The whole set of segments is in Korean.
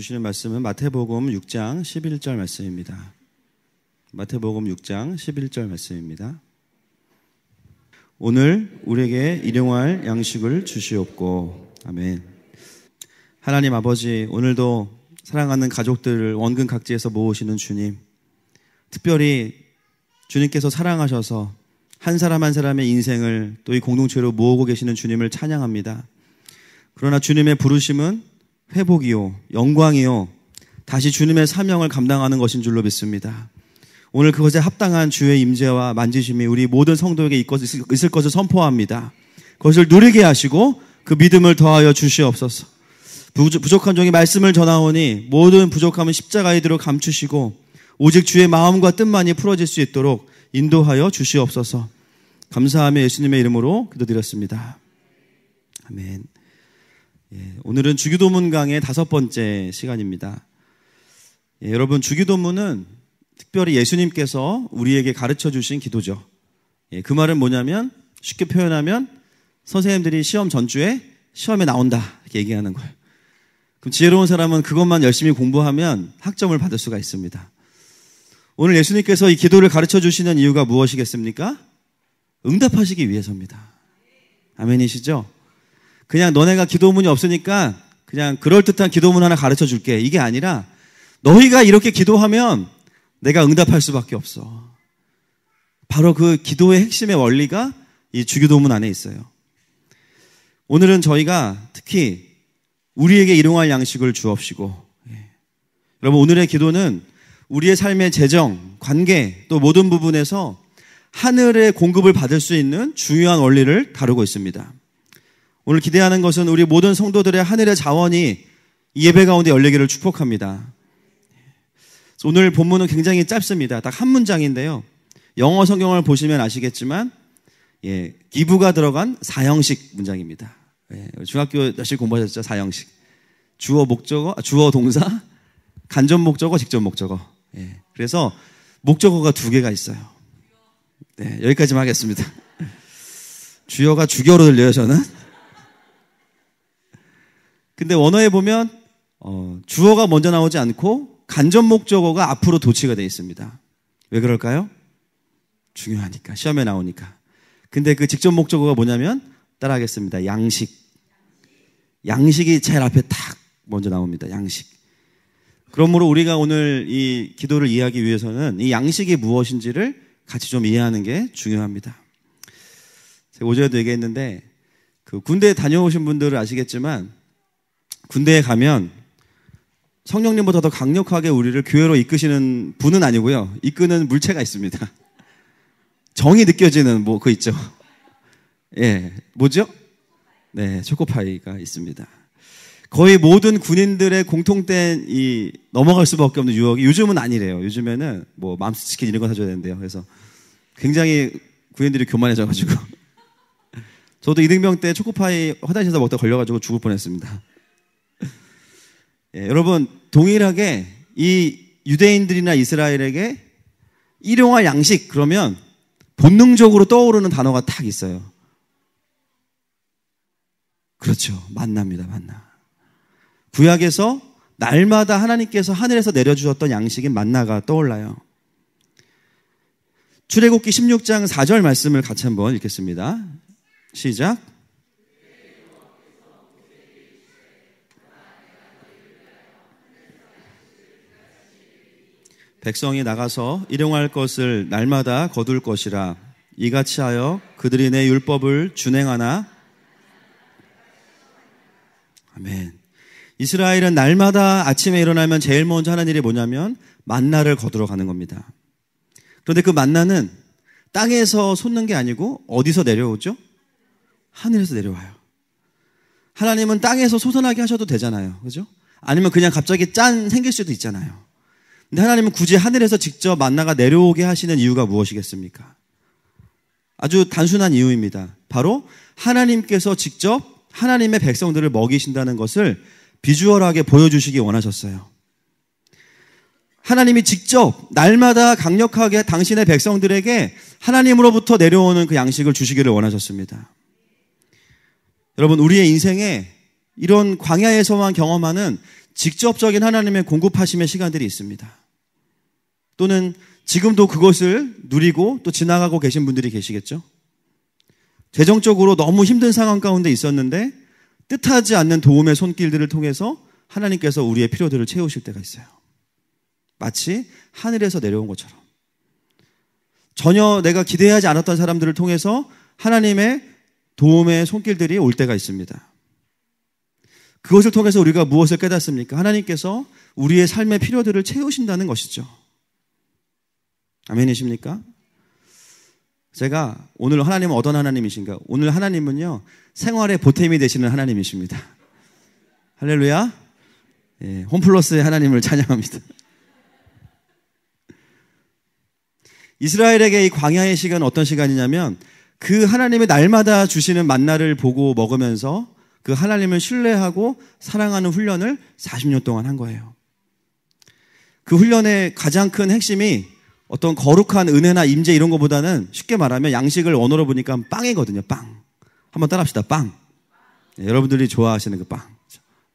주시는 말씀은 마태복음 6장 11절 말씀입니다. 마태복음 6장 11절 말씀입니다. 오늘 우리에게 일용할 양식을 주시옵고. 아멘. 하나님 아버지, 오늘도 사랑하는 가족들을 원근 각지에서 모으시는 주님, 특별히 주님께서 사랑하셔서 한 사람 한 사람의 인생을 또 이 공동체로 모으고 계시는 주님을 찬양합니다. 그러나 주님의 부르심은 회복이요, 영광이요, 다시 주님의 사명을 감당하는 것인 줄로 믿습니다. 오늘 그것에 합당한 주의 임재와 만지심이 우리 모든 성도에게 있을 것을 선포합니다. 그것을 누리게 하시고 그 믿음을 더하여 주시옵소서. 부족한 종이 말씀을 전하오니 모든 부족함은 십자가에 들어 감추시고 오직 주의 마음과 뜻만이 풀어질 수 있도록 인도하여 주시옵소서. 감사하며 예수님의 이름으로 기도드렸습니다. 아멘. 오늘은 주기도문 강의 5번째 시간입니다. 여러분, 주기도문은 특별히 예수님께서 우리에게 가르쳐 주신 기도죠. 그 말은 뭐냐면, 쉽게 표현하면 선생님들이 시험 전주에 시험에 나온다 이렇게 얘기하는 거예요. 그럼 지혜로운 사람은 그것만 열심히 공부하면 학점을 받을 수가 있습니다. 오늘 예수님께서 이 기도를 가르쳐 주시는 이유가 무엇이겠습니까? 응답하시기 위해서입니다. 아멘이시죠? 그냥 너네가 기도문이 없으니까 그냥 그럴듯한 기도문 하나 가르쳐 줄게, 이게 아니라 너희가 이렇게 기도하면 내가 응답할 수밖에 없어. 바로 그 기도의 핵심의 원리가 이 주기도문 안에 있어요. 오늘은 저희가 특히 우리에게 일용할 양식을 주옵시고, 여러분, 오늘의 기도는 우리의 삶의 재정, 관계, 또 모든 부분에서 하늘의 공급을 받을 수 있는 중요한 원리를 다루고 있습니다. 오늘 기대하는 것은 우리 모든 성도들의 하늘의 자원이 이 예배 가운데 열리기를 축복합니다. 오늘 본문은 굉장히 짧습니다. 딱 한 문장인데요. 영어 성경을 보시면 아시겠지만 기부가 들어간 4형식 문장입니다. 중학교 열심히 공부하셨죠? 4형식. 주어 목적어, 주어 동사, 간접 목적어, 직접 목적어. 그래서 목적어가 2개가 있어요. 여기까지만 하겠습니다. 주어가 주겨로 들려요, 저는. 근데 원어에 보면 주어가 먼저 나오지 않고 간접 목적어가 앞으로 도치가 되어 있습니다. 왜 그럴까요? 중요하니까, 시험에 나오니까. 근데 그 직접 목적어가 뭐냐면 따라하겠습니다. 양식. 양식이 제일 앞에 딱 먼저 나옵니다. 양식. 그러므로 우리가 오늘 이 기도를 이해하기 위해서는 이 양식이 무엇인지를 같이 좀 이해하는 게 중요합니다. 제가 오전에도 얘기했는데 그 군대에 다녀오신 분들은 아시겠지만 군대에 가면 성령님보다 더 강력하게 우리를 교회로 이끄시는 분은 아니고요. 이끄는 물체가 있습니다. 정이 느껴지는 그거 있죠. 뭐죠? 초코파이가 있습니다. 거의 모든 군인들의 공통된 넘어갈 수밖에 없는 유혹이, 요즘은 아니래요. 요즘에는 맘스치킨 이런 거 사줘야 되는데요. 그래서 굉장히 군인들이 교만해져가지고 저도 이등병 때 초코파이 화장실에서 먹다 걸려가지고 죽을 뻔했습니다. 여러분, 동일하게 이 유대인들이나 이스라엘에게 일용할 양식 그러면 본능적으로 떠오르는 단어가 딱 있어요. 그렇죠. 만나입니다. 만나. 구약에서 날마다 하나님께서 하늘에서 내려주셨던 양식인 만나가 떠올라요. 출애굽기 16장 4절 말씀을 같이 한번 읽겠습니다. 시작. 백성이 나가서 일용할 것을 날마다 거둘 것이라. 이같이 하여 그들이 내 율법을 준행하나. 아멘. 이스라엘은 날마다 아침에 일어나면 제일 먼저 하는 일이 뭐냐면 만나를 거두러 가는 겁니다. 그런데 그 만나는 땅에서 솟는 게 아니고 어디서 내려오죠? 하늘에서 내려와요. 하나님은 땅에서 솟아나게 하셔도 되잖아요. 그죠? 아니면 그냥 갑자기 짠 생길 수도 있잖아요. 근데 하나님은 굳이 하늘에서 직접 만나가 내려오게 하시는 이유가 무엇이겠습니까? 아주 단순한 이유입니다. 바로 하나님께서 직접 하나님의 백성들을 먹이신다는 것을 비주얼하게 보여주시기 원하셨어요. 하나님이 직접 날마다 강력하게 당신의 백성들에게 하나님으로부터 내려오는 그 양식을 주시기를 원하셨습니다. 여러분, 우리의 인생에 이런 광야에서만 경험하는 직접적인 하나님의 공급하심의 시간들이 있습니다. 또는 지금도 그것을 누리고 또 지나가고 계신 분들이 계시겠죠. 재정적으로 너무 힘든 상황 가운데 있었는데 뜻하지 않는 도움의 손길들을 통해서 하나님께서 우리의 필요들을 채우실 때가 있어요. 마치 하늘에서 내려온 것처럼. 전혀 내가 기대하지 않았던 사람들을 통해서 하나님의 도움의 손길들이 올 때가 있습니다. 그것을 통해서 우리가 무엇을 깨닫습니까? 하나님께서 우리의 삶의 필요들을 채우신다는 것이죠. 아멘이십니까? 제가 오늘 하나님은 어떤 하나님이신가? 오늘 하나님은요, 생활의 보탬이 되시는 하나님이십니다. 할렐루야. 예, 홈플러스의 하나님을 찬양합니다. 이스라엘에게 이 광야의 시간은 어떤 시간이냐면 그 하나님의 날마다 주시는 만나를 보고 먹으면서 그 하나님을 신뢰하고 사랑하는 훈련을 40년 동안 한 거예요. 그 훈련의 가장 큰 핵심이 어떤 거룩한 은혜나 임재 이런 것보다는 쉽게 말하면 양식을 언어로 보니까 빵이거든요. 빵. 한번 따라합시다. 빵. 네, 여러분들이 좋아하시는 그 빵.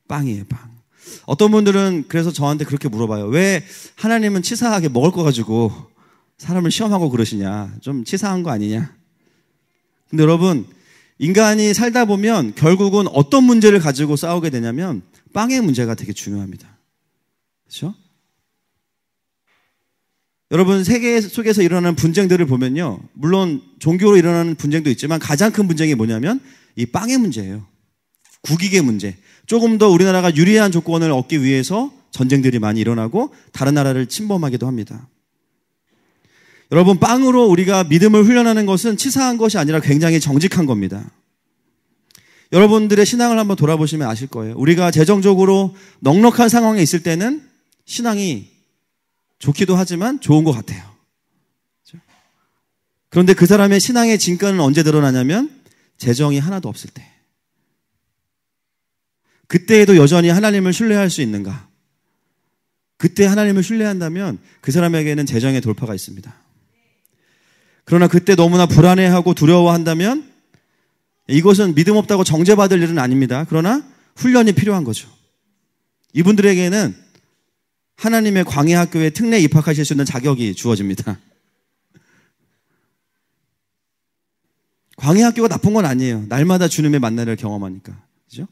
빵이에요. 빵. 어떤 분들은 그래서 저한테 그렇게 물어봐요. 왜 하나님은 치사하게 먹을 거 가지고 사람을 시험하고 그러시냐. 좀 치사한 거 아니냐. 근데 여러분, 인간이 살다 보면 결국은 어떤 문제를 가지고 싸우게 되냐면 빵의 문제가 되게 중요합니다. 그렇죠? 여러분, 세계 속에서 일어나는 분쟁들을 보면요, 물론 종교로 일어나는 분쟁도 있지만 가장 큰 분쟁이 뭐냐면 이 빵의 문제예요. 국익의 문제. 조금 더 우리나라가 유리한 조건을 얻기 위해서 전쟁들이 많이 일어나고 다른 나라를 침범하기도 합니다. 여러분, 빵으로 우리가 믿음을 훈련하는 것은 치사한 것이 아니라 굉장히 정직한 겁니다. 여러분들의 신앙을 한번 돌아보시면 아실 거예요. 우리가 재정적으로 넉넉한 상황에 있을 때는 신앙이 좋기도 하지만 좋은 것 같아요. 그런데 그 사람의 신앙의 진가는 언제 드러나냐면 재정이 하나도 없을 때. 그때에도 여전히 하나님을 신뢰할 수 있는가? 그때 하나님을 신뢰한다면 그 사람에게는 재정의 돌파가 있습니다. 그러나 그때 너무나 불안해하고 두려워한다면 이것은 믿음 없다고 정죄받을 일은 아닙니다. 그러나 훈련이 필요한 거죠. 이분들에게는 하나님의 광야 학교에 특례 입학하실 수 있는 자격이 주어집니다. 광야 학교가 나쁜 건 아니에요. 날마다 주님의 만나를 경험하니까. 그죠?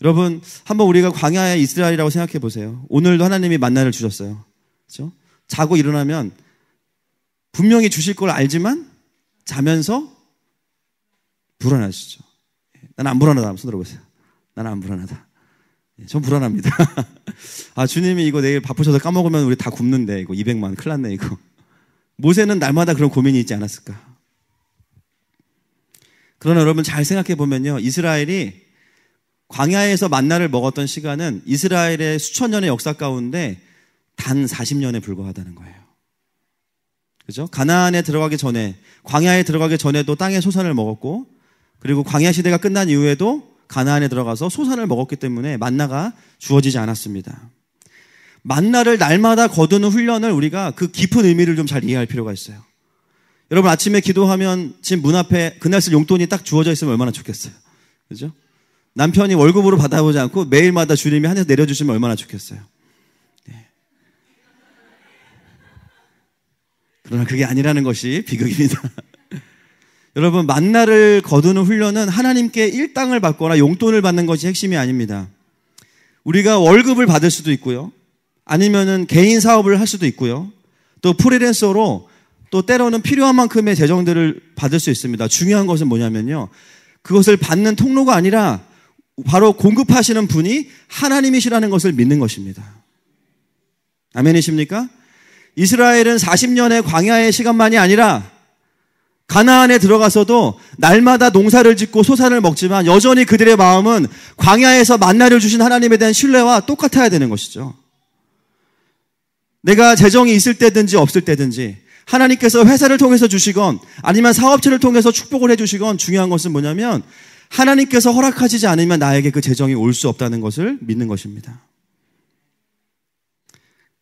여러분, 한번 우리가 광야의 이스라엘이라고 생각해 보세요. 오늘도 하나님이 만나를 주셨어요. 그죠? 자고 일어나면 분명히 주실 걸 알지만 자면서 불안하시죠. 난 안 불안하다. 손 들어보세요. 나는 안 불안하다. 전 불안합니다. 아, 주님이 이거 내일 바쁘셔서 까먹으면 우리 다 굶는데, 이거 200만, 큰일 났네, 이거. 모세는 날마다 그런 고민이 있지 않았을까? 그러나 여러분 잘 생각해 보면요, 이스라엘이 광야에서 만나를 먹었던 시간은 이스라엘의 수천 년의 역사 가운데 단 40년에 불과하다는 거예요. 그죠? 가나안에 들어가기 전에, 광야에 들어가기 전에도 땅의 소산을 먹었고, 그리고 광야 시대가 끝난 이후에도 가나안에 들어가서 소산을 먹었기 때문에 만나가 주어지지 않았습니다. 만나를 날마다 거두는 훈련을 우리가 그 깊은 의미를 좀 잘 이해할 필요가 있어요. 여러분, 아침에 기도하면 집 문 앞에 그날 쓸 용돈이 딱 주어져 있으면 얼마나 좋겠어요. 그죠? 남편이 월급으로 받아보지 않고 매일마다 주님이 하늘에서 내려주시면 얼마나 좋겠어요. 네. 그러나 그게 아니라는 것이 비극입니다. 여러분, 만나를 거두는 훈련은 하나님께 일당을 받거나 용돈을 받는 것이 핵심이 아닙니다. 우리가 월급을 받을 수도 있고요. 아니면은 개인 사업을 할 수도 있고요. 또 프리랜서로 또 때로는 필요한 만큼의 재정들을 받을 수 있습니다. 중요한 것은 뭐냐면요, 그것을 받는 통로가 아니라 바로 공급하시는 분이 하나님이시라는 것을 믿는 것입니다. 아멘이십니까? 이스라엘은 40년의 광야의 시간만이 아니라 가나안에 들어가서도 날마다 농사를 짓고 소산을 먹지만 여전히 그들의 마음은 광야에서 만나를 주신 하나님에 대한 신뢰와 똑같아야 되는 것이죠. 내가 재정이 있을 때든지 없을 때든지 하나님께서 회사를 통해서 주시건 아니면 사업체를 통해서 축복을 해주시건 중요한 것은 뭐냐면 하나님께서 허락하시지 않으면 나에게 그 재정이 올 수 없다는 것을 믿는 것입니다.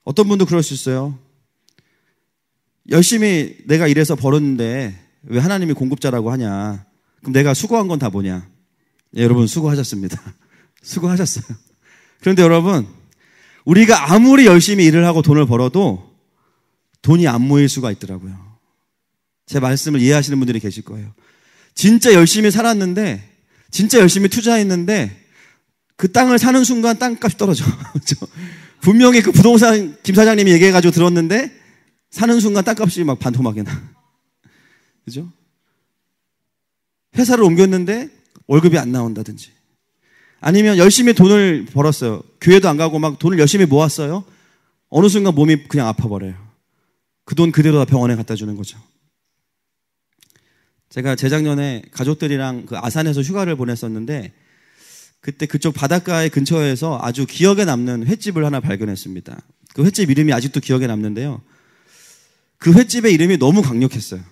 어떤 분도 그럴 수 있어요. 열심히 내가 일해서 벌었는데 왜 하나님이 공급자라고 하냐? 그럼 내가 수고한 건 다 뭐냐? 예, 여러분 수고하셨습니다. 수고하셨어요. 그런데 여러분, 우리가 아무리 열심히 일을 하고 돈을 벌어도 돈이 안 모일 수가 있더라고요. 제 말씀을 이해하시는 분들이 계실 거예요. 진짜 열심히 살았는데, 진짜 열심히 투자했는데 그 땅을 사는 순간 땅값이 떨어져. 분명히 그 부동산 김 사장님이 얘기해가지고 들었는데 사는 순간 땅값이 막 반토막이 나. 그죠? 회사를 옮겼는데 월급이 안 나온다든지, 아니면 열심히 돈을 벌었어요. 교회도 안 가고 막 돈을 열심히 모았어요. 어느 순간 몸이 그냥 아파버려요. 그 돈 그대로 다 병원에 갖다 주는 거죠. 제가 재작년에 가족들이랑 그 아산에서 휴가를 보냈었는데, 그때 그쪽 바닷가의 근처에서 아주 기억에 남는 횟집을 하나 발견했습니다. 그 횟집 이름이 아직도 기억에 남는데요. 그 횟집의 이름이 너무 강력했어요.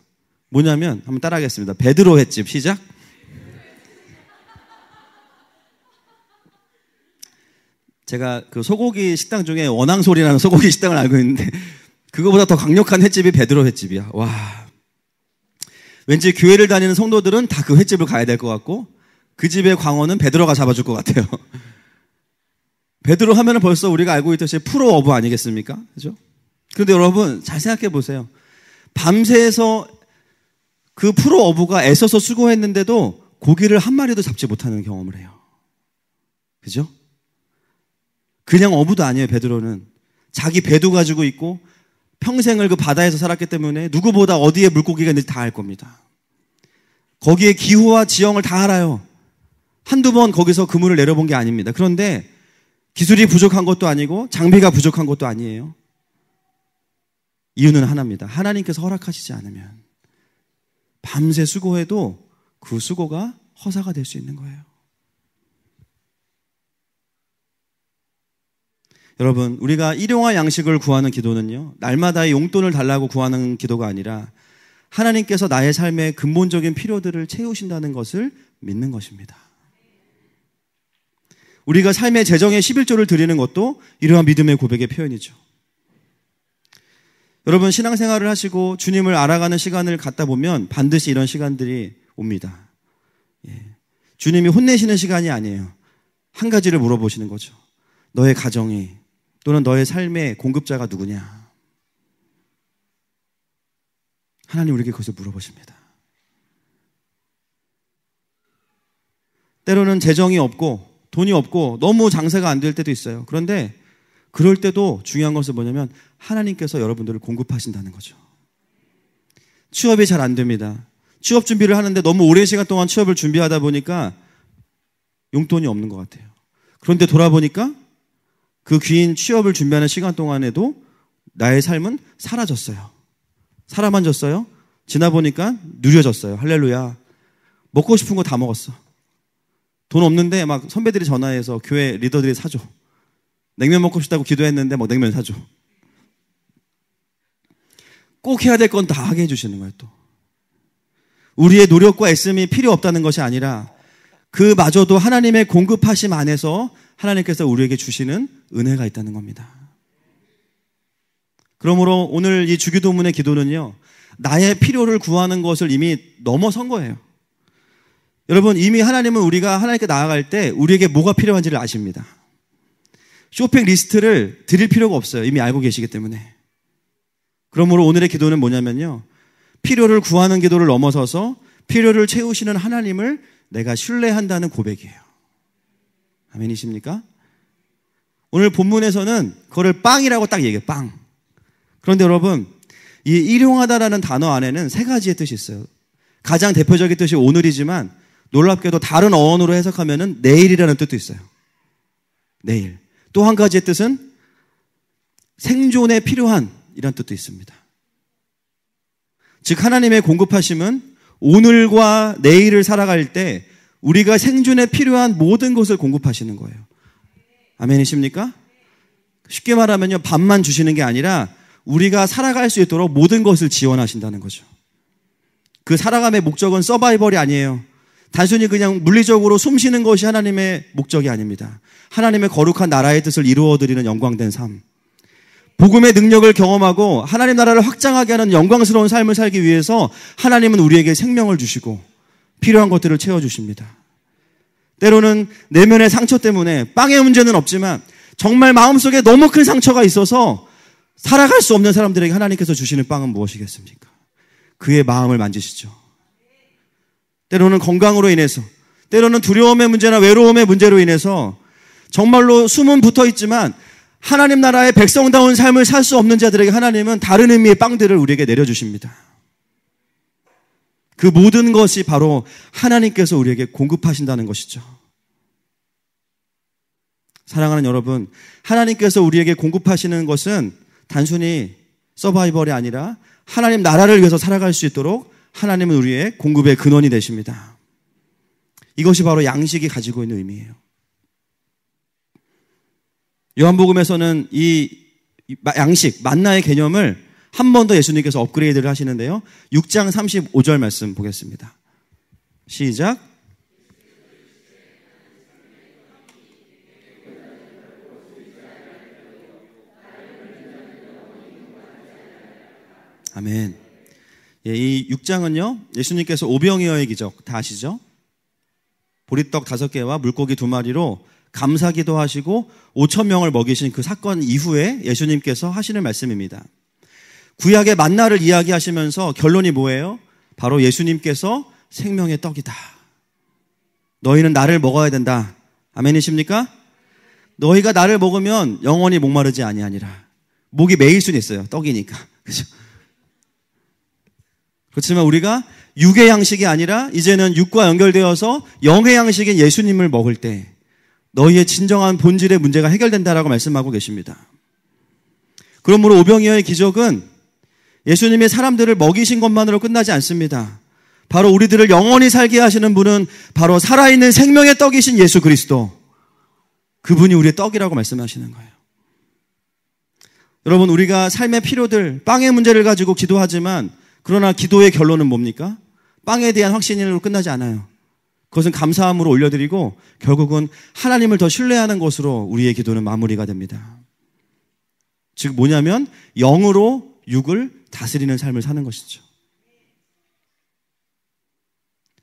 뭐냐면, 한번 따라하겠습니다. 베드로 횟집. 시작. 제가 그 소고기 식당 중에 원앙솔이라는 소고기 식당을 알고 있는데, 그거보다 더 강력한 횟집이 베드로 횟집이야. 와. 왠지 교회를 다니는 성도들은 다 그 횟집을 가야 될 것 같고, 그 집의 광어는 베드로가 잡아줄 것 같아요. 베드로 하면은 벌써 우리가 알고 있듯이 프로 어부 아니겠습니까? 그죠? 그런데 여러분, 잘 생각해 보세요. 밤새서 그 프로 어부가 애써서 수고했는데도 고기를 한 마리도 잡지 못하는 경험을 해요. 그죠? 그냥 어부도 아니에요, 베드로는. 자기 배도 가지고 있고, 평생을 그 바다에서 살았기 때문에 누구보다 어디에 물고기가 있는지 다 알 겁니다. 거기에 기후와 지형을 다 알아요. 한두 번 거기서 그물을 내려본 게 아닙니다. 그런데 기술이 부족한 것도 아니고 장비가 부족한 것도 아니에요. 이유는 하나입니다. 하나님께서 허락하시지 않으면 밤새 수고해도 그 수고가 허사가 될 수 있는 거예요. 여러분, 우리가 일용할 양식을 구하는 기도는요, 날마다의 용돈을 달라고 구하는 기도가 아니라 하나님께서 나의 삶의 근본적인 필요들을 채우신다는 것을 믿는 것입니다. 우리가 삶의 재정의 11조를 드리는 것도 이러한 믿음의 고백의 표현이죠. 여러분, 신앙생활을 하시고 주님을 알아가는 시간을 갖다 보면 반드시 이런 시간들이 옵니다. 주님이 혼내시는 시간이 아니에요. 한 가지를 물어보시는 거죠. 너의 가정이 또는 너의 삶의 공급자가 누구냐? 하나님 우리에게 그것을 물어보십니다. 때로는 재정이 없고 돈이 없고 너무 장사가 안 될 때도 있어요. 그런데 그럴 때도 중요한 것은 뭐냐면 하나님께서 여러분들을 공급하신다는 거죠. 취업이 잘 안 됩니다. 취업 준비를 하는데 너무 오랜 시간 동안 취업을 준비하다 보니까 용돈이 없는 것 같아요. 그런데 돌아보니까 그 긴 취업을 준비하는 시간 동안에도 나의 삶은 사라졌어요. 살아만 졌어요. 지나보니까 누려졌어요. 할렐루야. 먹고 싶은 거 다 먹었어. 돈 없는데 막 선배들이 전화해서 교회 리더들이 사줘. 냉면 먹고 싶다고 기도했는데 뭐 냉면 사줘. 꼭 해야 될 건 다 하게 해주시는 거예요. 또 우리의 노력과 애씀이 필요 없다는 것이 아니라 그마저도 하나님의 공급하심 안에서 하나님께서 우리에게 주시는 은혜가 있다는 겁니다. 그러므로 오늘 이 주기도문의 기도는요, 나의 필요를 구하는 것을 이미 넘어선 거예요. 여러분, 이미 하나님은 우리가 하나님께 나아갈 때 우리에게 뭐가 필요한지를 아십니다. 쇼핑 리스트를 드릴 필요가 없어요. 이미 알고 계시기 때문에. 그러므로 오늘의 기도는 뭐냐면요, 필요를 구하는 기도를 넘어서서 필요를 채우시는 하나님을 내가 신뢰한다는 고백이에요. 아멘이십니까? 오늘 본문에서는 그거를 빵이라고 딱 얘기해요. 빵. 그런데 여러분, 이 일용하다라는 단어 안에는 세 가지의 뜻이 있어요. 가장 대표적인 뜻이 오늘이지만 놀랍게도 다른 어원으로 해석하면은 내일이라는 뜻도 있어요. 내일. 또 한 가지의 뜻은 생존에 필요한 이런 뜻도 있습니다. 즉 하나님의 공급하심은 오늘과 내일을 살아갈 때 우리가 생존에 필요한 모든 것을 공급하시는 거예요. 아멘이십니까? 쉽게 말하면요, 밥만 주시는 게 아니라 우리가 살아갈 수 있도록 모든 것을 지원하신다는 거죠. 그 살아감의 목적은 서바이벌이 아니에요. 단순히 그냥 물리적으로 숨 쉬는 것이 하나님의 목적이 아닙니다. 하나님의 거룩한 나라의 뜻을 이루어드리는 영광된 삶, 복음의 능력을 경험하고 하나님 나라를 확장하게 하는 영광스러운 삶을 살기 위해서 하나님은 우리에게 생명을 주시고 필요한 것들을 채워주십니다. 때로는 내면의 상처 때문에 빵의 문제는 없지만 정말 마음속에 너무 큰 상처가 있어서 살아갈 수 없는 사람들에게 하나님께서 주시는 빵은 무엇이겠습니까? 그의 마음을 만지시죠. 때로는 건강으로 인해서, 때로는 두려움의 문제나 외로움의 문제로 인해서 정말로 숨은 붙어 있지만 하나님 나라의 백성다운 삶을 살 수 없는 자들에게 하나님은 다른 의미의 빵들을 우리에게 내려주십니다. 그 모든 것이 바로 하나님께서 우리에게 공급하신다는 것이죠. 사랑하는 여러분, 하나님께서 우리에게 공급하시는 것은 단순히 서바이벌이 아니라 하나님 나라를 위해서 살아갈 수 있도록 하나님은 우리의 공급의 근원이 되십니다. 이것이 바로 양식이 가지고 있는 의미예요. 요한복음에서는 이 양식, 만나의 개념을 한 번 더 예수님께서 업그레이드를 하시는데요. 6장 35절 말씀 보겠습니다. 시작. 아멘. 예, 이 6장은요, 예수님께서 오병이어의 기적, 다 아시죠? 보리떡 5개와 물고기 2마리로 감사기도 하시고 5,000명을 먹이신 그 사건 이후에 예수님께서 하시는 말씀입니다. 구약의 만나를 이야기하시면서 결론이 뭐예요? 바로 예수님께서 생명의 떡이다. 너희는 나를 먹어야 된다. 아멘이십니까? 너희가 나를 먹으면 영원히 목마르지 아니하니라. 목이 메일 수는 있어요. 떡이니까. 그죠? 그렇지만 우리가 육의 양식이 아니라 이제는 육과 연결되어서 영의 양식인 예수님을 먹을 때 너희의 진정한 본질의 문제가 해결된다라고 말씀하고 계십니다. 그러므로 오병이어의 기적은 예수님이 사람들을 먹이신 것만으로 끝나지 않습니다. 바로 우리들을 영원히 살게 하시는 분은 바로 살아있는 생명의 떡이신 예수 그리스도. 그분이 우리의 떡이라고 말씀하시는 거예요. 여러분, 우리가 삶의 필요들, 빵의 문제를 가지고 기도하지만 그러나 기도의 결론은 뭡니까? 빵에 대한 확신으로 끝나지 않아요. 그것은 감사함으로 올려드리고 결국은 하나님을 더 신뢰하는 것으로 우리의 기도는 마무리가 됩니다. 즉 뭐냐면 영으로 육을 다스리는 삶을 사는 것이죠.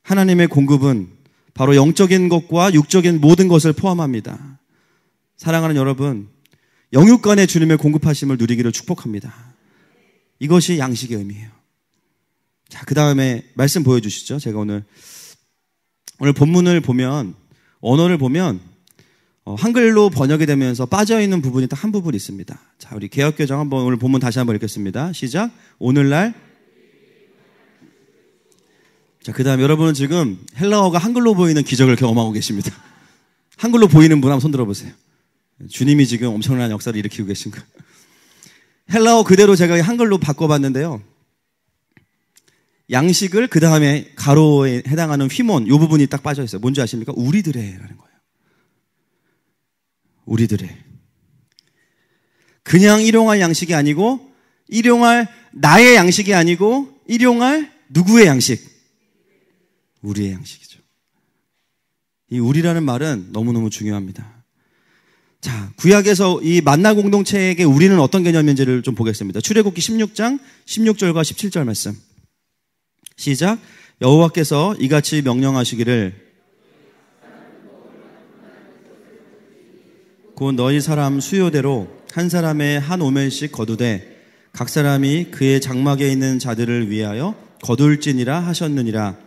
하나님의 공급은 바로 영적인 것과 육적인 모든 것을 포함합니다. 사랑하는 여러분, 영육간의 주님의 공급하심을 누리기를 축복합니다. 이것이 양식의 의미예요. 자, 그 다음에 말씀 보여주시죠. 제가 오늘 본문을 보면, 언어를 보면 한글로 번역이 되면서 빠져있는 부분이 딱 한 부분 있습니다. 자, 우리 개역개정 한번 오늘 본문 다시 한번 읽겠습니다. 시작. 오늘날. 자, 그 다음 여러분은 지금 헬라어가 한글로 보이는 기적을 경험하고 계십니다. 한글로 보이는 분 한번 손 들어보세요. 주님이 지금 엄청난 역사를 일으키고 계신 거. 헬라어 그대로 제가 한글로 바꿔봤는데요. 양식을 그 다음에 가로에 해당하는 휘몬, 이 부분이 딱 빠져있어요. 뭔지 아십니까? 우리들의라는 거예요. 우리들의. 그냥 일용할 양식이 아니고, 일용할 나의 양식이 아니고, 일용할 누구의 양식? 우리의 양식이죠. 이 우리라는 말은 너무너무 중요합니다. 자, 구약에서 이 만나 공동체에게 우리는 어떤 개념인지를 좀 보겠습니다. 출애굽기 16장 16절과 17절 말씀. 시작. 여호와께서 이같이 명령하시기를 곧 너희 사람 수요대로 한 사람의 한 오멜씩 거두되 각 사람이 그의 장막에 있는 자들을 위하여 거둘지니라 하셨느니라.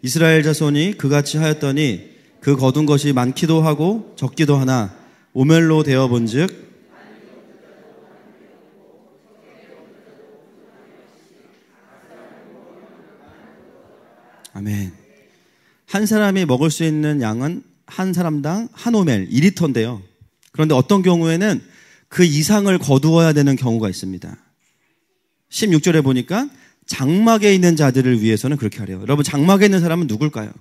이스라엘 자손이 그같이 하였더니 그 거둔 것이 많기도 하고 적기도 하나 오멜로 되어 본즉 아멘. 한 사람이 먹을 수 있는 양은 한 사람당 한 오멜 2리터인데요. 그런데 어떤 경우에는 그 이상을 거두어야 되는 경우가 있습니다. 16절에 보니까 장막에 있는 자들을 위해서는 그렇게 하래요. 여러분, 장막에 있는 사람은 누굴까요?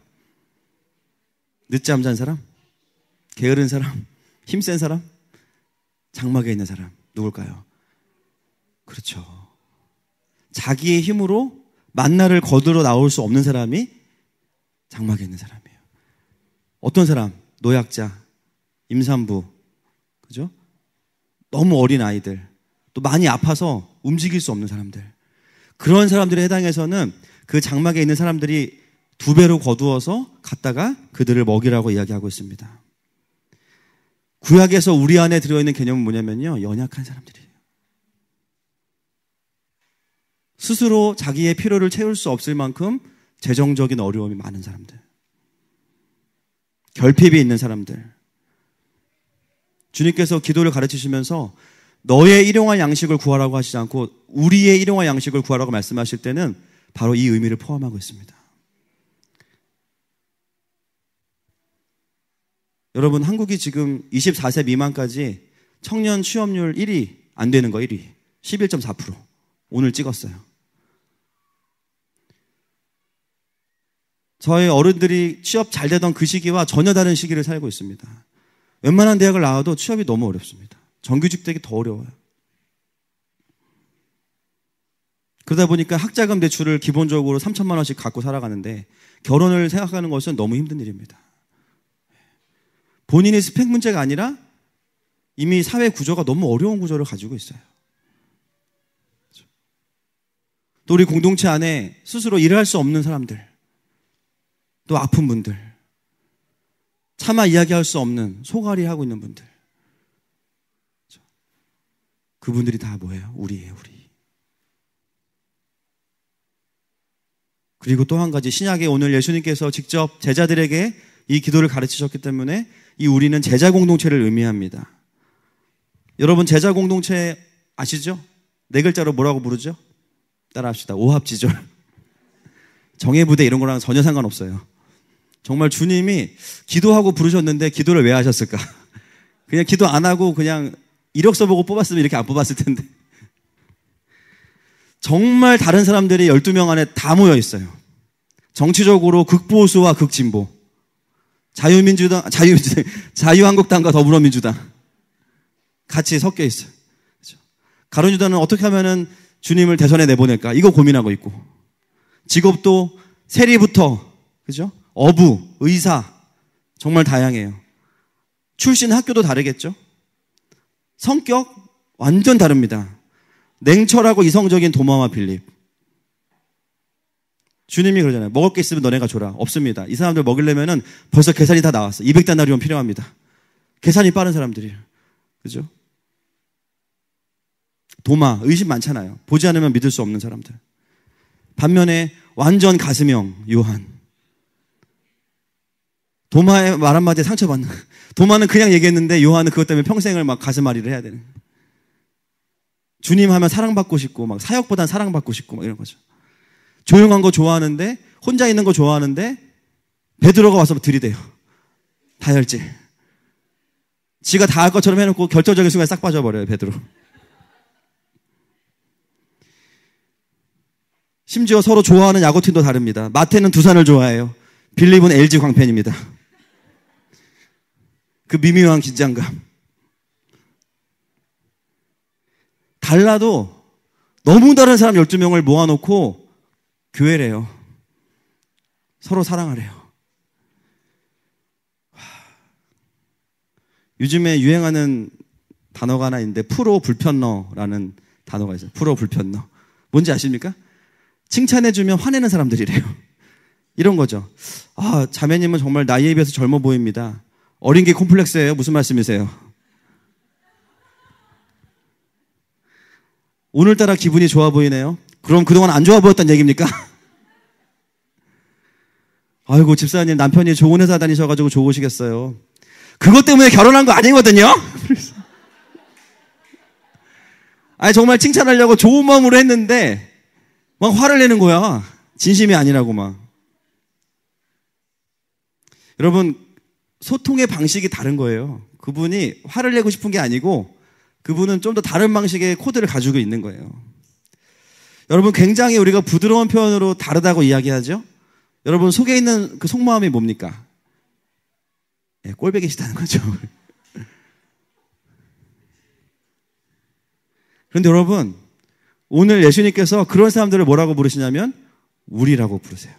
늦잠 잔 사람? 게으른 사람? 힘센 사람? 장막에 있는 사람 누굴까요? 그렇죠. 자기의 힘으로 만나를 거두러 나올 수 없는 사람이 장막에 있는 사람이에요. 어떤 사람? 노약자, 임산부, 그죠? 너무 어린 아이들, 또 많이 아파서 움직일 수 없는 사람들. 그런 사람들에 해당해서는 그 장막에 있는 사람들이 2배로 거두어서 갖다가 그들을 먹이라고 이야기하고 있습니다. 구약에서 우리 안에 들어있는 개념은 뭐냐면요, 연약한 사람들이에요. 스스로 자기의 필요를 채울 수 없을 만큼 재정적인 어려움이 많은 사람들, 결핍이 있는 사람들. 주님께서 기도를 가르치시면서 너의 일용할 양식을 구하라고 하시지 않고 우리의 일용할 양식을 구하라고 말씀하실 때는 바로 이 의미를 포함하고 있습니다. 여러분, 한국이 지금 24세 미만까지 청년 취업률 1위 안 되는 거 1위 11.4%. 오늘 찍었어요. 저희 어른들이 취업 잘 되던 그 시기와 전혀 다른 시기를 살고 있습니다. 웬만한 대학을 나와도 취업이 너무 어렵습니다. 정규직 되기 더 어려워요. 그러다 보니까 학자금 대출을 기본적으로 3천만 원씩 갖고 살아가는데 결혼을 생각하는 것은 너무 힘든 일입니다. 본인의 스펙 문제가 아니라 이미 사회 구조가 너무 어려운 구조를 가지고 있어요. 또 우리 공동체 안에 스스로 일을 할 수 없는 사람들, 또 아픈 분들, 차마 이야기할 수 없는 소갈이 하고 있는 분들, 그분들이 다 뭐예요? 우리예요, 우리. 그리고 또 한 가지, 신약에 오늘 예수님께서 직접 제자들에게 이 기도를 가르치셨기 때문에 이 우리는 제자 공동체를 의미합니다. 여러분, 제자 공동체 아시죠? 4글자로 뭐라고 부르죠? 따라합시다. 오합지졸. 정예부대 이런 거랑 전혀 상관없어요. 정말 주님이 기도하고 부르셨는데 기도를 왜 하셨을까? 그냥 기도 안 하고 그냥 이력서 보고 뽑았으면 이렇게 안 뽑았을 텐데. 정말 다른 사람들이 12명 안에 다 모여 있어요. 정치적으로 극보수와 극진보, 자유한국당과 더불어민주당 같이 섞여 있어요. 그렇죠? 가룟유다는 어떻게 하면은 주님을 대선에 내보낼까? 이거 고민하고 있고, 직업도 세리부터, 그죠? 어부, 의사, 정말 다양해요. 출신 학교도 다르겠죠? 성격 완전 다릅니다. 냉철하고 이성적인 도마와 빌립. 주님이 그러잖아요. 먹을 게 있으면 너네가 줘라. 없습니다. 이 사람들 먹이려면은 벌써 계산이 다 나왔어. 200데나리온 필요합니다. 계산이 빠른 사람들이에요. 그죠? 도마, 의심 많잖아요. 보지 않으면 믿을 수 없는 사람들. 반면에 완전 가슴형 요한. 도마의 말 한마디에 상처받는. 도마는 그냥 얘기했는데 요한은 그것 때문에 평생을 막 가슴앓이를 해야 되는. 주님 하면 사랑받고 싶고, 막 사역보단 사랑받고 싶고, 막 이런 거죠. 조용한 거 좋아하는데, 혼자 있는 거 좋아하는데, 베드로가 와서 들이대요. 다혈질. 지가 다 할 것처럼 해놓고 결정적인 순간에 싹 빠져버려요, 베드로. 심지어 서로 좋아하는 야구팀도 다릅니다. 마태는 두산을 좋아해요. 빌립은 LG 광팬입니다. 그 미묘한 긴장감. 달라도 너무 다른 사람 12명을 모아놓고 교회래요. 서로 사랑하래요. 요즘에 유행하는 단어가 하나 있는데 프로불편러라는 단어가 있어요. 프로불편러. 뭔지 아십니까? 칭찬해주면 화내는 사람들이래요. 이런 거죠. 아, 자매님은 정말 나이에 비해서 젊어 보입니다. 어린 게 콤플렉스예요? 무슨 말씀이세요? 오늘따라 기분이 좋아 보이네요. 그럼 그동안 안 좋아 보였단 얘기입니까? 아이고, 집사님 남편이 좋은 회사 다니셔가지고 좋으시겠어요. 그것 때문에 결혼한 거 아니거든요? 아니, 정말 칭찬하려고 좋은 마음으로 했는데 막 화를 내는 거야. 진심이 아니라고 막. 여러분, 소통의 방식이 다른 거예요. 그분이 화를 내고 싶은 게 아니고 그분은 좀 더 다른 방식의 코드를 가지고 있는 거예요. 여러분, 굉장히 우리가 부드러운 표현으로 다르다고 이야기하죠? 여러분, 속에 있는 그 속마음이 뭡니까? 네, 꼴배기시다는 거죠. 그런데 여러분, 오늘 예수님께서 그런 사람들을 뭐라고 부르시냐면 우리라고 부르세요.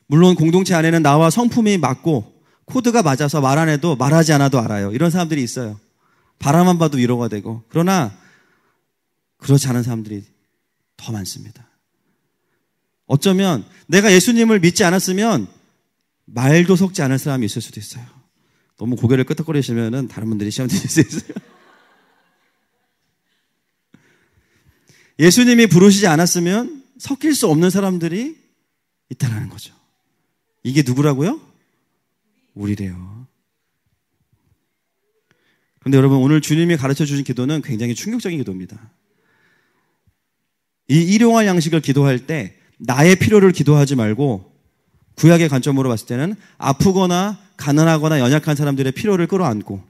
물론 공동체 안에는 나와 성품이 맞고 코드가 맞아서 말 안 해도 말하지 않아도 알아요. 이런 사람들이 있어요. 바라만 봐도 위로가 되고. 그러나 그렇지 않은 사람들이 더 많습니다. 어쩌면 내가 예수님을 믿지 않았으면 말도 섞지 않을 사람이 있을 수도 있어요. 너무 고개를 끄덕거리시면 다른 분들이 시험 드실 수 있어요. 예수님이 부르시지 않았으면 섞일 수 없는 사람들이 있다는 거죠. 이게 누구라고요? 우리래요. 그런데 여러분, 오늘 주님이 가르쳐 주신 기도는 굉장히 충격적인 기도입니다. 이 일용할 양식을 기도할 때 나의 필요를 기도하지 말고 구약의 관점으로 봤을 때는 아프거나 가난하거나 연약한 사람들의 필요를 끌어안고,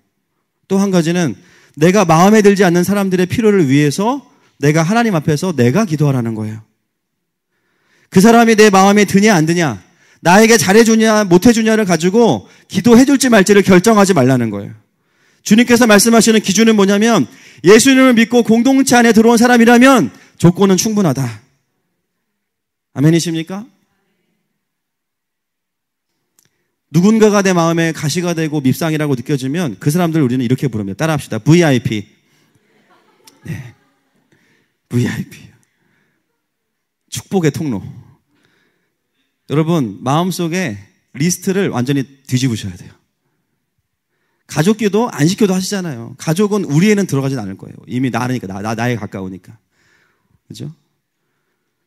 또 한 가지는 내가 마음에 들지 않는 사람들의 필요를 위해서 내가 하나님 앞에서 내가 기도하라는 거예요. 그 사람이 내 마음에 드냐 안 드냐, 나에게 잘해주냐 못해주냐를 가지고 기도해줄지 말지를 결정하지 말라는 거예요. 주님께서 말씀하시는 기준은 뭐냐면, 예수님을 믿고 공동체 안에 들어온 사람이라면 조건은 충분하다. 아멘이십니까? 누군가가 내 마음에 가시가 되고 밉상이라고 느껴지면 그 사람들 우리는 이렇게 부릅니다. 따라합시다. VIP. 네. VIP. 축복의 통로. 여러분, 마음속에 리스트를 완전히 뒤집으셔야 돼요. 가족기도 안 시켜도 하시잖아요. 가족은 우리에는 들어가진 않을 거예요. 이미 나니까, 나에 가까우니까. 그죠?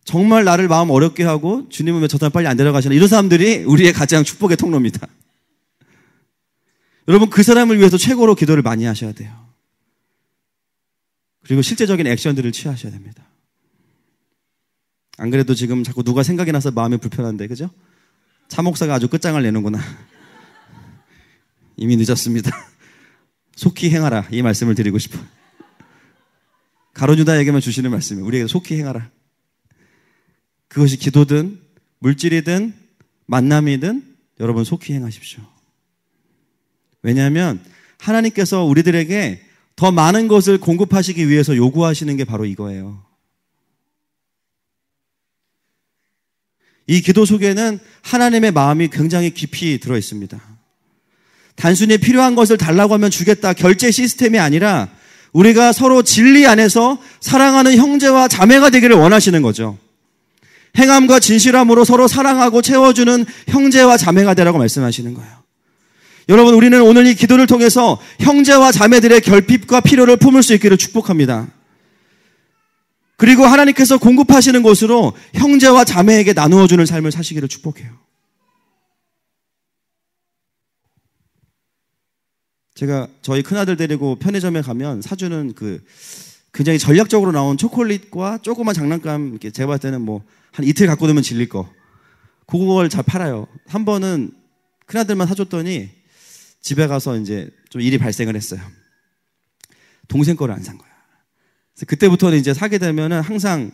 정말 나를 마음 어렵게 하고 주님은 왜 저 사람 빨리 안 데려가시나, 이런 사람들이 우리의 가장 축복의 통로입니다. 여러분, 그 사람을 위해서 최고로 기도를 많이 하셔야 돼요. 그리고 실제적인 액션들을 취하셔야 됩니다. 안 그래도 지금 자꾸 누가 생각이 나서 마음이 불편한데, 그죠? 차 목사가 아주 끝장을 내는구나. 이미 늦었습니다. 속히 행하라, 이 말씀을 드리고 싶어요. 가룟유다에게만 주시는 말씀이에요. 우리에게 속히 행하라. 그것이 기도든 물질이든 만남이든 여러분 속히 행하십시오. 왜냐하면 하나님께서 우리들에게 더 많은 것을 공급하시기 위해서 요구하시는 게 바로 이거예요. 이 기도 속에는 하나님의 마음이 굉장히 깊이 들어 있습니다. 단순히 필요한 것을 달라고 하면 주겠다, 결제 시스템이 아니라 우리가 서로 진리 안에서 사랑하는 형제와 자매가 되기를 원하시는 거죠. 행함과 진실함으로 서로 사랑하고 채워주는 형제와 자매가 되라고 말씀하시는 거예요. 여러분, 우리는 오늘 이 기도를 통해서 형제와 자매들의 결핍과 필요를 품을 수 있기를 축복합니다. 그리고 하나님께서 공급하시는 것으로 형제와 자매에게 나누어주는 삶을 사시기를 축복해요. 제가 저희 큰아들 데리고 편의점에 가면 사주는 굉장히 전략적으로 나온 초콜릿과 조그만 장난감, 이렇게 제가 봤을 때는 한 이틀 갖고 두면 질릴 거, 그걸 잘 팔아요. 한 번은 큰아들만 사줬더니 집에 가서 이제 좀 일이 발생을 했어요. 동생 거를 안 산 거야. 그래서 그때부터는 이제 사게 되면은 항상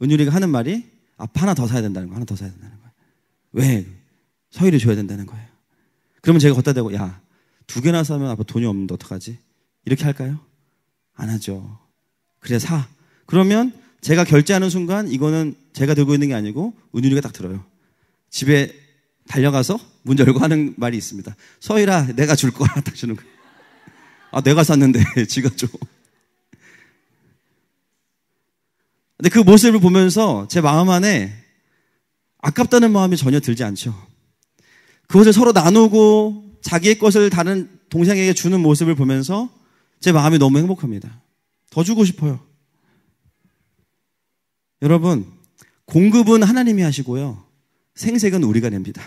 은율이가 하는 말이, 아빠 하나 더 사야 된다는 거야. 하나 더 사야 된다는 거야. 왜? 서율이 줘야 된다는 거예요. 그러면 제가 걷다 대고, 야, 2개나 사면 아빠 돈이 없는데 어떡하지? 이렇게 할까요? 안 하죠. 그래, 사. 그러면 제가 결제하는 순간 이거는 제가 들고 있는 게 아니고 은율이가 딱 들어요. 집에 달려가서 문 열고 하는 말이 있습니다. 서희라, 내가 줄 거야. 딱 주는 거야. 아, 내가 샀는데 지가 줘. 근데 그 모습을 보면서 제 마음 안에 아깝다는 마음이 전혀 들지 않죠. 그것을 서로 나누고 자기의 것을 다른 동생에게 주는 모습을 보면서 제 마음이 너무 행복합니다. 더 주고 싶어요. 여러분, 공급은 하나님이 하시고요, 생색은 우리가 냅니다.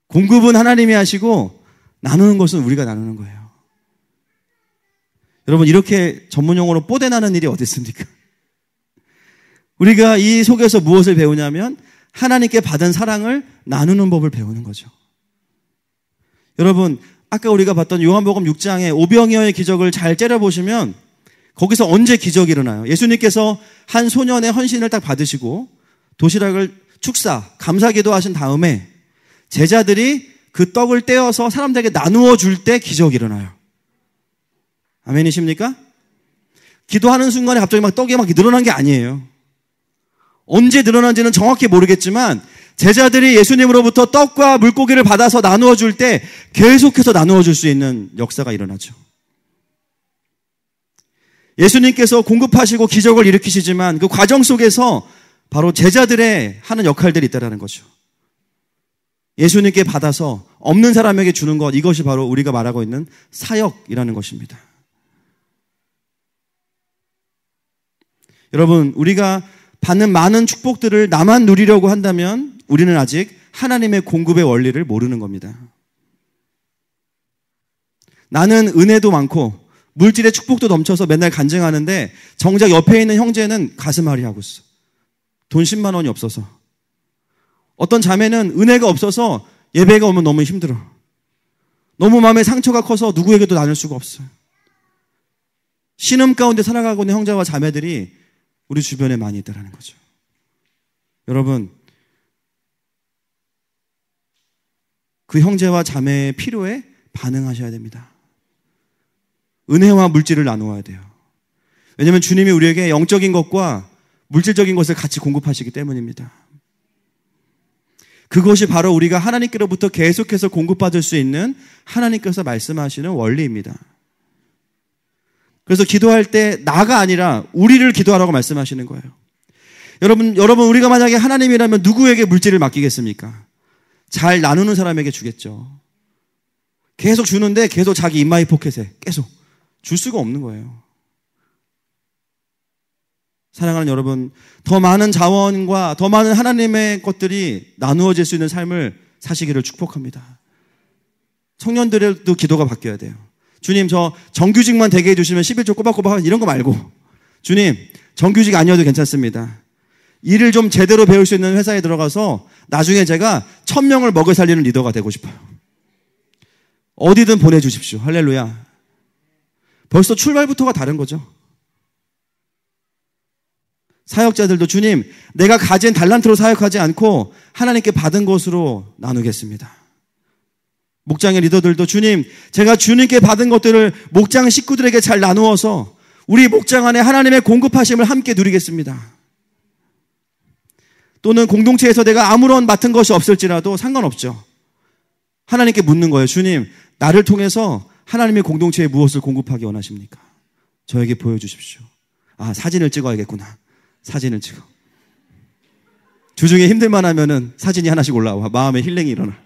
공급은 하나님이 하시고 나누는 것은 우리가 나누는 거예요. 여러분, 이렇게 전문용어로 뽀대나는 일이 어디 있습니까? 우리가 이 속에서 무엇을 배우냐면 하나님께 받은 사랑을 나누는 법을 배우는 거죠. 여러분, 아까 우리가 봤던 요한복음 6장의 오병이어의 기적을 잘 째려보시면 거기서 언제 기적이 일어나요? 예수님께서 한 소년의 헌신을 딱 받으시고 도시락을 축사, 감사기도 하신 다음에 제자들이 그 떡을 떼어서 사람들에게 나누어 줄 때 기적이 일어나요. 아멘이십니까? 기도하는 순간에 갑자기 막 떡이 막 늘어난 게 아니에요. 언제 늘어난지는 정확히 모르겠지만 제자들이 예수님으로부터 떡과 물고기를 받아서 나누어 줄 때 계속해서 나누어 줄 수 있는 역사가 일어나죠. 예수님께서 공급하시고 기적을 일으키시지만 그 과정 속에서 바로 제자들의 하는 역할들이 있다는 거죠. 예수님께 받아서 없는 사람에게 주는 것, 이것이 바로 우리가 말하고 있는 사역이라는 것입니다. 여러분, 우리가 받는 많은 축복들을 나만 누리려고 한다면 우리는 아직 하나님의 공급의 원리를 모르는 겁니다. 나는 은혜도 많고 물질의 축복도 넘쳐서 맨날 간증하는데 정작 옆에 있는 형제는 가슴앓이 하고 있어. 돈 10만 원이 없어서. 어떤 자매는 은혜가 없어서 예배가 오면 너무 힘들어. 너무 마음에 상처가 커서 누구에게도 나눌 수가 없어요. 신음 가운데 살아가고 있는 형제와 자매들이 우리 주변에 많이 있다는 거죠. 여러분, 그 형제와 자매의 필요에 반응하셔야 됩니다. 은혜와 물질을 나누어야 돼요. 왜냐하면 주님이 우리에게 영적인 것과 물질적인 것을 같이 공급하시기 때문입니다. 그것이 바로 우리가 하나님께로부터 계속해서 공급받을 수 있는 하나님께서 말씀하시는 원리입니다. 그래서 기도할 때 나가 아니라 우리를 기도하라고 말씀하시는 거예요. 여러분, 우리가 만약에 하나님이라면 누구에게 물질을 맡기겠습니까? 잘 나누는 사람에게 주겠죠. 계속 주는데 계속 자기 입마이 포켓에 계속 줄 수가 없는 거예요. 사랑하는 여러분, 더 많은 자원과 더 많은 하나님의 것들이 나누어질 수 있는 삶을 사시기를 축복합니다. 청년들도 기도가 바뀌어야 돼요. 주님, 저 정규직만 되게 해주시면 11조 꼬박꼬박 이런 거 말고, 주님, 정규직 아니어도 괜찮습니다. 일을 좀 제대로 배울 수 있는 회사에 들어가서 나중에 제가 1000명을 먹여 살리는 리더가 되고 싶어요. 어디든 보내주십시오. 할렐루야. 벌써 출발부터가 다른 거죠. 사역자들도 주님, 내가 가진 달란트로 사역하지 않고 하나님께 받은 것으로 나누겠습니다. 목장의 리더들도 주님, 제가 주님께 받은 것들을 목장 식구들에게 잘 나누어서 우리 목장 안에 하나님의 공급하심을 함께 누리겠습니다. 또는 공동체에서 내가 아무런 맡은 것이 없을지라도 상관없죠. 하나님께 묻는 거예요. 주님, 나를 통해서 하나님의 공동체에 무엇을 공급하기 원하십니까? 저에게 보여주십시오. 아, 사진을 찍어야겠구나. 사진을 찍어. 주중에 힘들만 하면은 사진이 하나씩 올라와. 마음에 힐링이 일어나.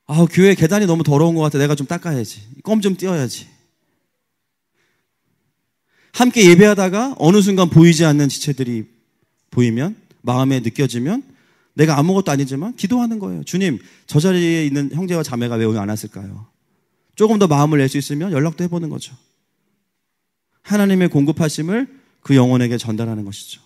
아, 교회 계단이 너무 더러운 것 같아. 내가 좀 닦아야지. 껌 좀 띄어야지. 함께 예배하다가 어느 순간 보이지 않는 지체들이 보이면, 마음에 느껴지면 내가 아무것도 아니지만 기도하는 거예요. 주님, 저 자리에 있는 형제와 자매가 왜 오늘 안 왔을까요? 조금 더 마음을 낼 수 있으면 연락도 해보는 거죠. 하나님의 공급하심을 그 영혼에게 전달하는 것이죠.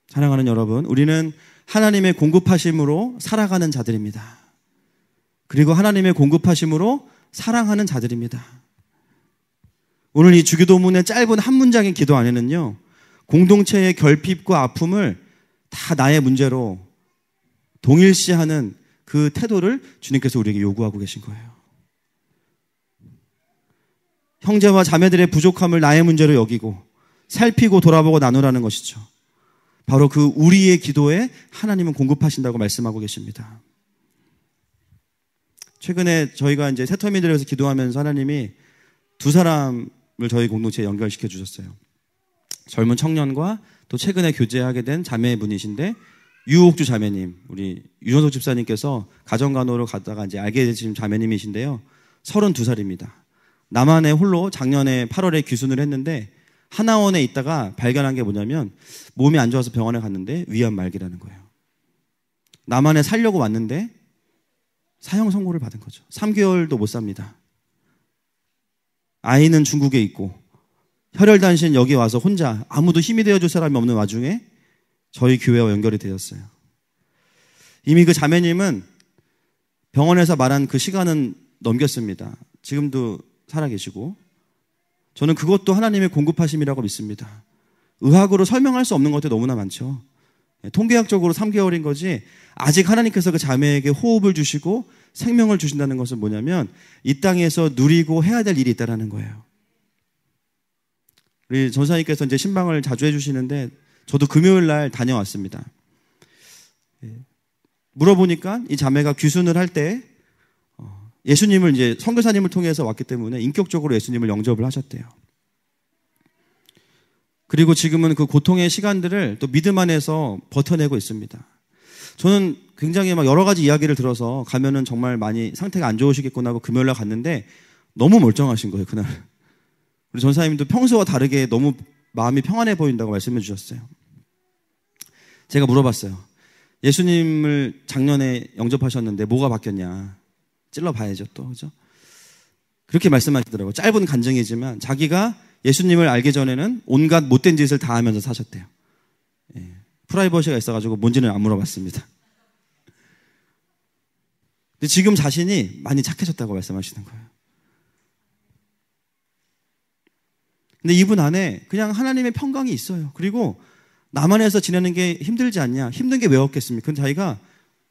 사랑하는 여러분, 우리는 하나님의 공급하심으로 살아가는 자들입니다. 그리고 하나님의 공급하심으로 사랑하는 자들입니다. 오늘 이 주기도문의 짧은 한 문장의 기도 안에는요, 공동체의 결핍과 아픔을 다 나의 문제로 동일시하는 그 태도를 주님께서 우리에게 요구하고 계신 거예요. 형제와 자매들의 부족함을 나의 문제로 여기고 살피고 돌아보고 나누라는 것이죠. 바로 그 우리의 기도에 하나님은 공급하신다고 말씀하고 계십니다. 최근에 저희가 이제 새터미들에서 기도하면서 하나님이 두 사람을 저희 공동체에 연결시켜 주셨어요. 젊은 청년과 또 최근에 교제하게 된 자매분이신데, 유옥주 자매님, 우리 유현석 집사님께서 가정간호를 가다가 이제 알게 되신 자매님이신데요. 32살입니다. 남한에 홀로 작년에 8월에 귀순을 했는데 하나원에 있다가 발견한 게 뭐냐면 몸이 안 좋아서 병원에 갔는데 위암 말기라는 거예요. 남한에 살려고 왔는데 사형 선고를 받은 거죠. 3개월도 못 삽니다. 아이는 중국에 있고 혈혈단신 여기 와서 혼자 아무도 힘이 되어줄 사람이 없는 와중에 저희 교회와 연결이 되었어요. 이미 그 자매님은 병원에서 말한 그 시간은 넘겼습니다. 지금도 살아계시고, 저는 그것도 하나님의 공급하심이라고 믿습니다. 의학으로 설명할 수 없는 것들이 너무나 많죠. 통계학적으로 3개월인 거지, 아직 하나님께서 그 자매에게 호흡을 주시고 생명을 주신다는 것은 뭐냐면 이 땅에서 누리고 해야 될 일이 있다는 거예요. 우리 전사님께서 이제 신방을 자주 해주시는데 저도 금요일 날 다녀왔습니다. 물어보니까 이 자매가 귀순을 할 때 예수님을 이제 선교사님을 통해서 왔기 때문에 인격적으로 예수님을 영접을 하셨대요. 그리고 지금은 그 고통의 시간들을 또 믿음 안에서 버텨내고 있습니다. 저는 굉장히 막 여러 가지 이야기를 들어서 가면은 정말 많이 상태가 안 좋으시겠구나 하고 금요일날 갔는데 너무 멀쩡하신 거예요, 그날. 우리 전사님도 평소와 다르게 너무 마음이 평안해 보인다고 말씀해 주셨어요. 제가 물어봤어요. 예수님을 작년에 영접하셨는데 뭐가 바뀌었냐. 찔러봐야죠 또, 그죠? 그렇게 말씀하시더라고요. 짧은 간증이지만 자기가 예수님을 알기 전에는 온갖 못된 짓을 다 하면서 사셨대요. 프라이버시가 있어가지고 뭔지는 안 물어봤습니다. 근데 지금 자신이 많이 착해졌다고 말씀하시는 거예요. 근데 이분 안에 그냥 하나님의 평강이 있어요. 그리고 남한에서 지내는 게 힘들지 않냐? 힘든 게 왜 없겠습니까? 근데 자기가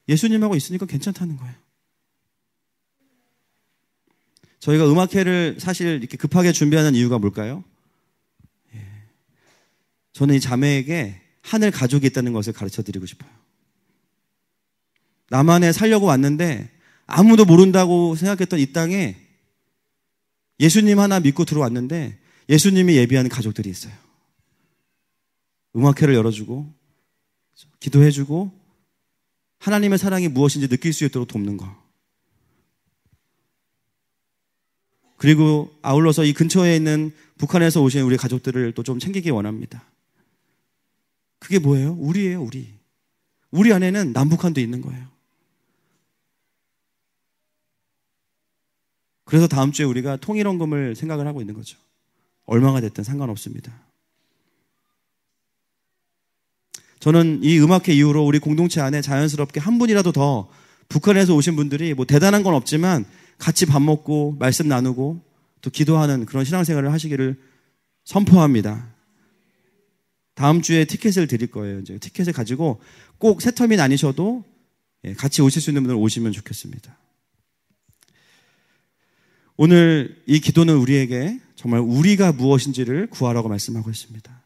예수님하고 있으니까 괜찮다는 거예요. 저희가 음악회를 사실 이렇게 급하게 준비하는 이유가 뭘까요? 저는 이 자매에게 하늘 가족이 있다는 것을 가르쳐 드리고 싶어요. 남한에 살려고 왔는데 아무도 모른다고 생각했던 이 땅에 예수님 하나 믿고 들어왔는데 예수님이 예비하는 가족들이 있어요. 음악회를 열어주고 기도해주고 하나님의 사랑이 무엇인지 느낄 수 있도록 돕는 거. 그리고 아울러서 이 근처에 있는 북한에서 오신 우리 가족들을 또 좀 챙기기 원합니다. 그게 뭐예요? 우리예요, 우리. 우리 안에는 남북한도 있는 거예요. 그래서 다음 주에 우리가 통일헌금을 생각을 하고 있는 거죠. 얼마가 됐든 상관없습니다. 저는 이 음악회 이후로 우리 공동체 안에 자연스럽게 한 분이라도 더 북한에서 오신 분들이 뭐 대단한 건 없지만 같이 밥 먹고 말씀 나누고 또 기도하는 그런 신앙생활을 하시기를 선포합니다. 다음 주에 티켓을 드릴 거예요. 이제 티켓을 가지고 꼭 새 터민 아니셔도 같이 오실 수 있는 분들 오시면 좋겠습니다. 오늘 이 기도는 우리에게 정말 우리가 무엇인지를 구하라고 말씀하고 있습니다.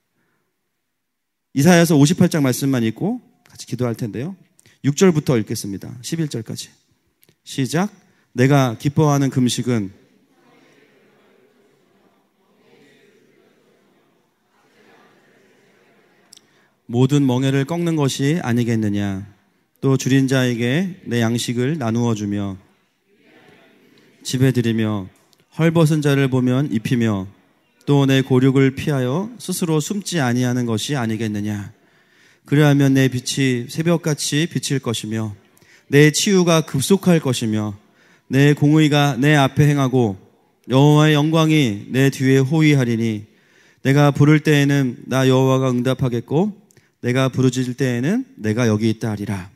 이사야서 58장 말씀만 읽고 같이 기도할 텐데요. 6절부터 읽겠습니다. 11절까지. 시작. 내가 기뻐하는 금식은 모든 멍에를 꺾는 것이 아니겠느냐. 또 줄인 자에게 내 양식을 나누어 주며 집에 들이며 헐벗은 자를 보면 입히며 또 내 고륙을 피하여 스스로 숨지 아니하는 것이 아니겠느냐. 그리하면 내 빛이 새벽같이 비칠 것이며 내 치유가 급속할 것이며 내 공의가 내 앞에 행하고 여호와의 영광이 내 뒤에 호위하리니 내가 부를 때에는 나 여호와가 응답하겠고 내가 부르짖을 때에는 내가 여기 있다 하리라.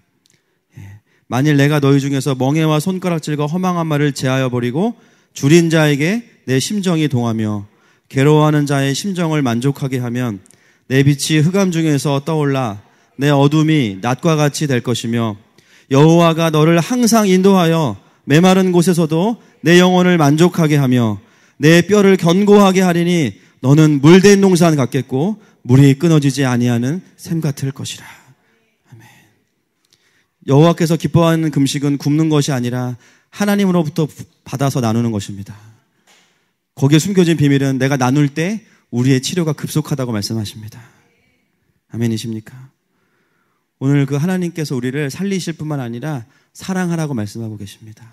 만일 내가 너희 중에서 멍에와 손가락질과 허망한 말을 제하여 버리고 줄인 자에게 내 심정이 동하며 괴로워하는 자의 심정을 만족하게 하면 내 빛이 흑암 중에서 떠올라 내 어둠이 낮과 같이 될 것이며 여호와가 너를 항상 인도하여 메마른 곳에서도 내 영혼을 만족하게 하며 내 뼈를 견고하게 하리니 너는 물된 동산 같겠고 물이 끊어지지 아니하는 샘 같을 것이라. 아멘. 여호와께서 기뻐하는 금식은 굶는 것이 아니라 하나님으로부터 받아서 나누는 것입니다. 거기에 숨겨진 비밀은 내가 나눌 때 우리의 치료가 급속하다고 말씀하십니다. 아멘이십니까? 오늘 그 하나님께서 우리를 살리실 뿐만 아니라 사랑하라고 말씀하고 계십니다.